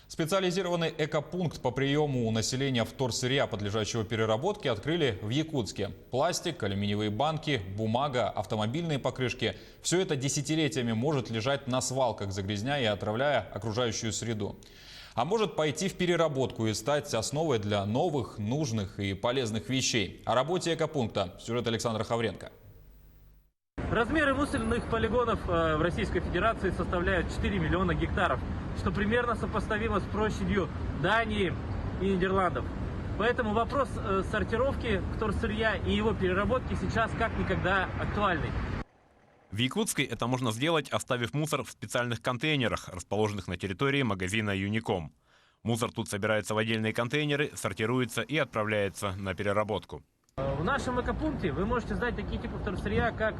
Специализированный экопункт по приему населения вторсырья, подлежащего переработке, открыли в Якутске. Пластик, алюминиевые банки, бумага, автомобильные покрышки – все это десятилетиями может лежать на свалках, загрязняя и отравляя окружающую среду. А может пойти в переработку и стать основой для новых, нужных и полезных вещей. О работе экопункта сюжет Александра Хавренко. Размеры мусорных полигонов в Российской Федерации составляют 4 миллиона гектаров, что примерно сопоставимо с площадью Дании и Нидерландов. Поэтому вопрос сортировки вторсырья и его переработки сейчас как никогда актуальный. В Якутске это можно сделать, оставив мусор в специальных контейнерах, расположенных на территории магазина «Юником». Мусор тут собирается в отдельные контейнеры, сортируется и отправляется на переработку. В нашем экопункте вы можете сдать такие типы вторсырья, как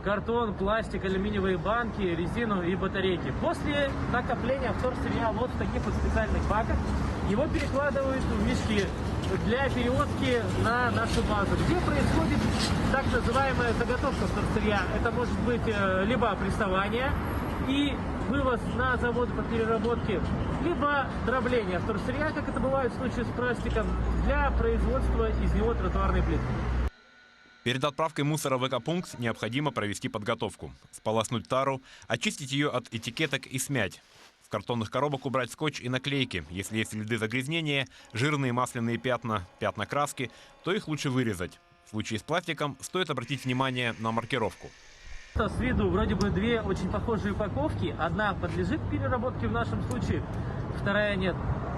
картон, пластик, алюминиевые банки, резину и батарейки. После накопления вторсырья вот в таких вот специальных баках его перекладывают в мешки для перевозки на нашу базу, где происходит так называемая заготовка вторсырья. Это может быть либо прессование и вывоз на завод по переработке, либо дробление вторсырья, как это бывает в случае с пластиком, для производства из него тротуарной плитки. Перед отправкой мусора в экопункт необходимо провести подготовку. Сполоснуть тару, очистить ее от этикеток и смять. В картонных коробок убрать скотч и наклейки. Если есть следы загрязнения, жирные масляные пятна, пятна краски, то их лучше вырезать. В случае с пластиком стоит обратить внимание на маркировку. С виду вроде бы две очень похожие упаковки. Одна подлежит переработке в нашем случае, вторая нет.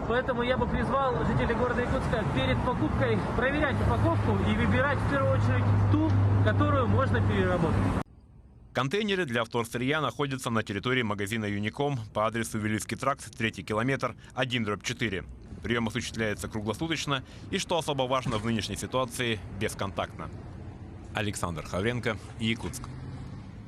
Поэтому я бы призвал жителей города Якутска перед покупкой проверять упаковку и выбирать в первую очередь ту, которую можно переработать. Контейнеры для вторсырья находятся на территории магазина «Юником» по адресу Вилийский тракт, 3 километр, 1/4. Прием осуществляется круглосуточно и, что особо важно в нынешней ситуации, бесконтактно. Александр Хавренко, Якутск.